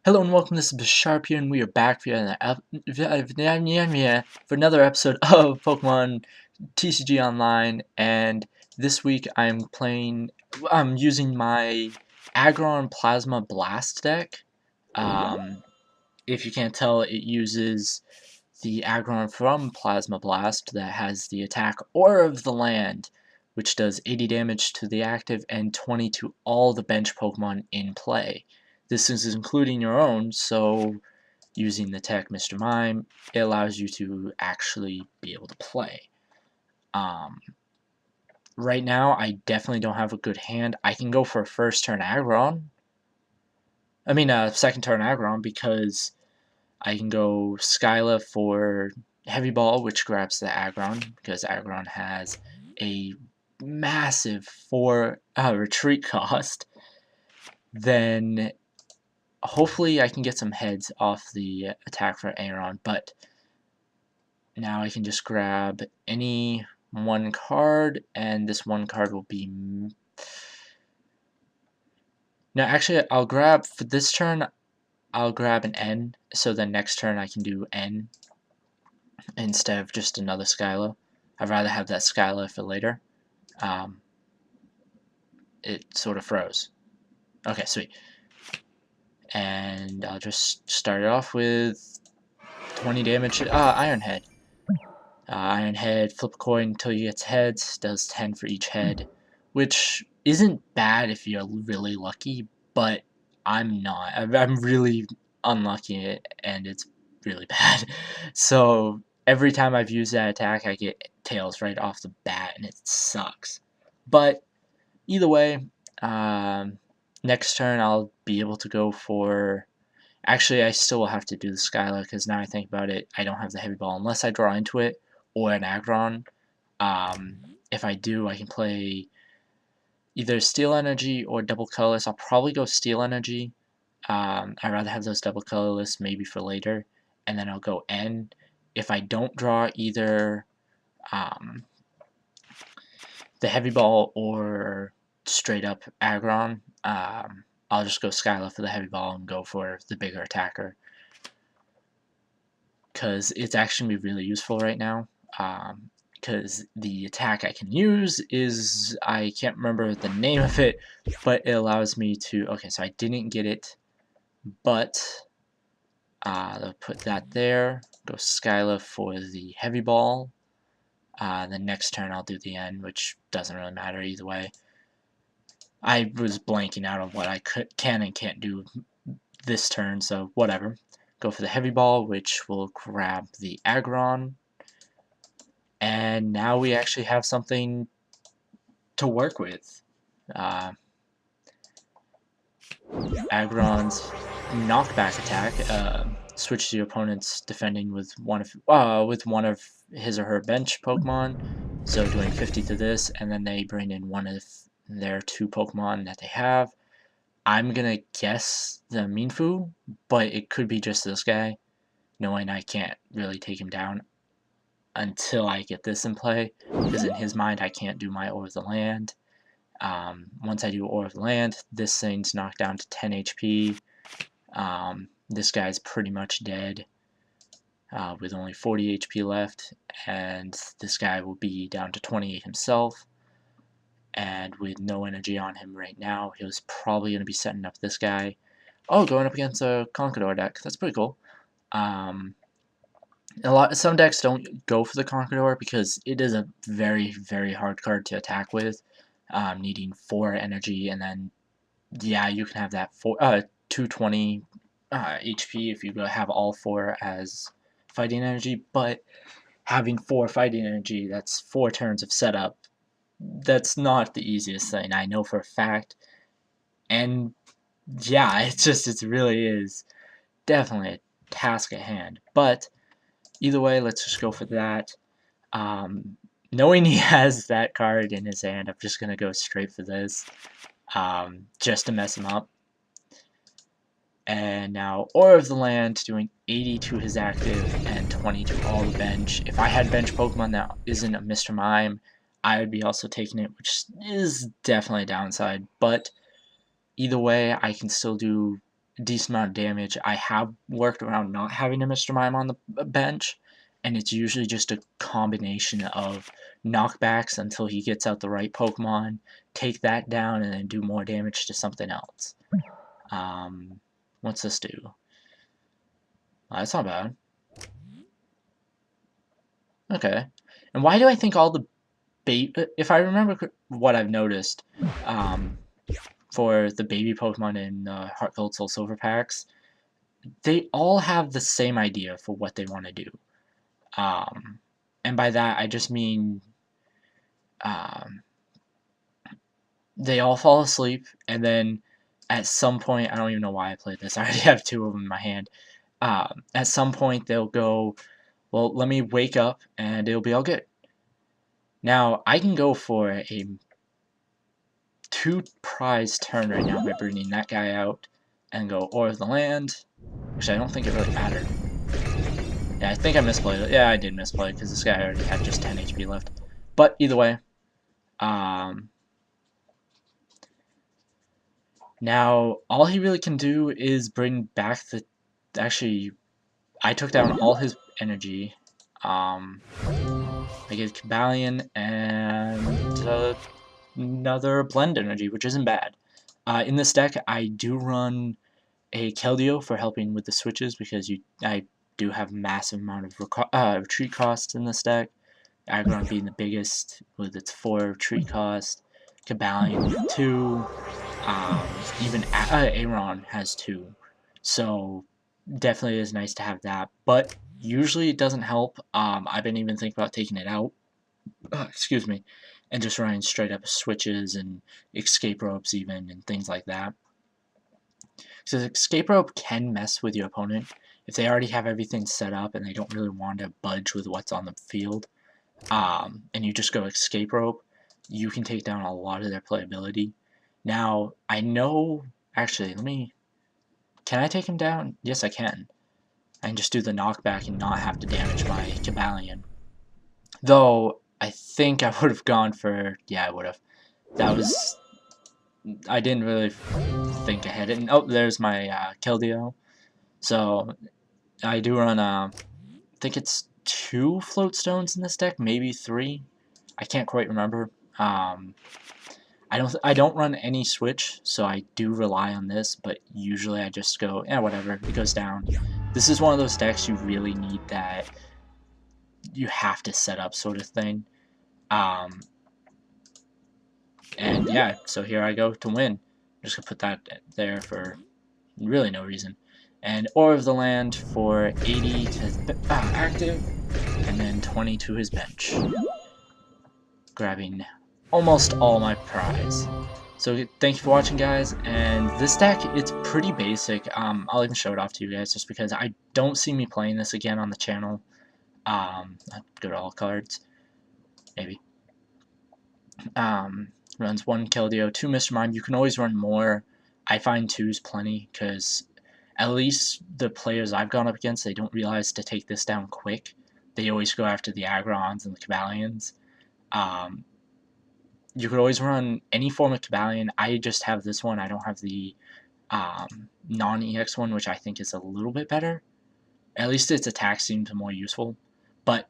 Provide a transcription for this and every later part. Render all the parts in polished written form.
Hello and welcome, this is Bisharp here, and we are back for another episode of Pokemon TCG Online, and this week I'm using my Aggron Plasma Blast deck. If you can't tell, it uses the Aggron from Plasma Blast that has the attack Aura of the Land, which does 80 damage to the active and 20 to all the bench Pokemon in play. This is including your own, so using the tech Mr. Mime, it allows you to actually be able to play. Right now, I definitely don't have a good hand. I can go for a first turn Aggron. Second turn Aggron, because I can go Skyla for Heavy Ball, which grabs the Aggron, because Aggron has a massive 4 retreat cost. Then hopefully I can get some heads off the attack for Aggron, but now I can just grab any one card, and this one card will be... No, actually, for this turn, I'll grab an N, so then next turn I can do N instead of just another Skyla. I'd rather have that Skyla for later. It sort of froze. Okay, sweet. And I'll just start it off with 20 damage. Iron Head. Iron Head, flip a coin until you get heads, does 10 for each head, which isn't bad if you're really lucky, but I'm not. I'm really unlucky, and it's really bad. So every time I've used that attack, I get tails right off the bat, and it sucks. But either way, next turn I'll be able to go for... Actually, I still will have to do the Skyla, because now I think about it, I don't have the Heavy Ball unless I draw into it, or an Aggron. If I do, I can play either Steel Energy or Double Colorless. I'll probably go Steel Energy. I'd rather have those Double Colorless maybe for later, and then I'll go N. If I don't draw either the Heavy Ball or straight up Aggron, I'll just go Skyla for the Heavy Ball and go for the bigger attacker, because it's actually going to be really useful right now. Because the attack I can use is, I can't remember the name of it, but it allows me to... Okay, so I didn't get it, but I'll put that there. Go Skyla for the Heavy Ball. The next turn I'll do the N, which doesn't really matter either way. I was blanking out on what I can and can't do this turn, so whatever. Go for the Heavy Ball, which will grab the Aggron. And now we actually have something to work with. Aggron's knockback attack switches your opponent's defending with one of his or her bench Pokemon, so doing 50 to this, and then they bring in one of their 2 Pokemon that they have. I'm gonna guess the Minfu, but it could be just this guy, knowing I can't really take him down until I get this in play, because in his mind I can't do my Aura of the Land. Once I do Aura of the Land, this thing's knocked down to 10 HP. This guy's pretty much dead with only 40 HP left, and this guy will be down to 28 himself. And with no energy on him right now, he was probably going to be setting up this guy. Oh, going up against a Conqueror deck. That's pretty cool. Some decks don't go for the Conqueror because it is a very, very hard card to attack with, needing 4 energy, and then, yeah, you can have that 220 HP if you have all 4 as fighting energy, but having 4 fighting energy, that's 4 turns of setup. That's not the easiest thing, I know for a fact. And yeah, it really is definitely a task at hand. But either way, let's just go for that. Knowing he has that card in his hand, I'm just going to go straight for this, just to mess him up. And now Aura of the Land, doing 80 to his active and 20 to all the bench. If I had bench Pokemon that isn't a Mr. Mime, I would be also taking it, which is definitely a downside. But either way, I can still do decent amount of damage. I have worked around not having a Mr. Mime on the bench, and it's usually just a combination of knockbacks until he gets out the right Pokemon, take that down, and then do more damage to something else. What's this do? That's not bad. Okay. And why do I think all the if I remember what I've noticed, for the baby Pokemon in Heart Gold Soul Silver packs, they all have the same idea for what they want to do. And by that, I just mean they all fall asleep, and then at some point, I don't even know why I played this. I already have 2 of them in my hand. At some point, they'll go, well, let me wake up, and it'll be all good. Now, I can go for a 2 prize turn right now by bringing that guy out and go Ore of the Land, which I don't think it really mattered. Yeah, I think I misplayed it. Yeah, I did misplay it because this guy already had just 10 HP left. But either way, now all he really can do is bring back the. Actually, I took down all his energy. I gave Cobalion and another blend energy, which isn't bad. In this deck, I do run a Keldeo for helping with the switches because I do have massive amount of retreat costs in this deck. Aggron being the biggest with its 4 retreat cost, Cobalion with 2, even Aggron has 2, so definitely is nice to have that, but usually it doesn't help. I've been even thinking about taking it out, excuse me, and just running straight up switches and escape ropes even and things like that. So escape rope can mess with your opponent if they already have everything set up and they don't really want to budge with what's on the field. And you just go escape rope, you can take down a lot of their playability. Now, I know, actually, can I take him down? Yes, I can. I can just do the knockback and not have to damage my Cobalion. Though, I think I would have gone for, yeah, I would have. I didn't really think ahead. And, oh, there's my Keldeo. So, I do run, I think it's 2 float stones in this deck, maybe 3. I can't quite remember. I don't run any switch, so I do rely on this, but usually I just go, yeah, whatever, it goes down. This is one of those decks you really need that you have to set up sort of thing. And yeah, so here I go to win. I'm just gonna put that there for really no reason. And Ore of the Land for 80 to active, and then 20 to his bench. Grabbing almost all my prize. So thank you for watching, guys, and this deck, it's pretty basic. I'll even show it off to you guys just because I don't see me playing this again on the channel. I'll go to all cards, maybe. Runs 1 Keldeo, 2 Mr. Mime. You can always run more. I find 2's plenty because at least the players I've gone up against, they don't realize to take this down quick. They always go after the Aggrons and the Cobalions. You could always run any form of Cobalion. I just have this one. I don't have the non-EX one, which I think is a little bit better. At least its attack seems more useful. But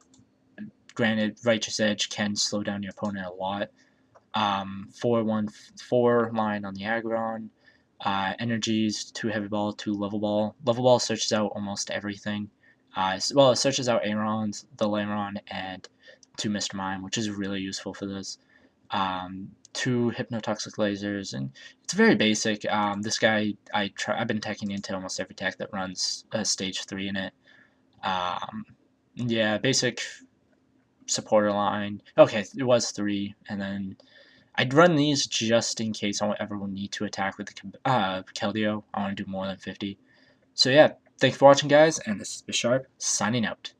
granted, Righteous Edge can slow down your opponent a lot. 4-1-4 line on the Aggron. Energies, 2 Heavy Ball, 2 Level Ball. Level Ball searches out almost everything. Well, it searches out Aerons, the Lairon, and 2 Mr. Mime, which is really useful for this. 2 Hypnotoxic Lasers, and it's very basic. This guy, I've been teching into almost every tech that runs Stage 3 in it. Yeah, basic supporter line. Okay, it was 3, and then I'd run these just in case I ever will need to attack with the Keldeo. I want to do more than 50. So yeah, thanks for watching, guys, and this is Bisharp signing out.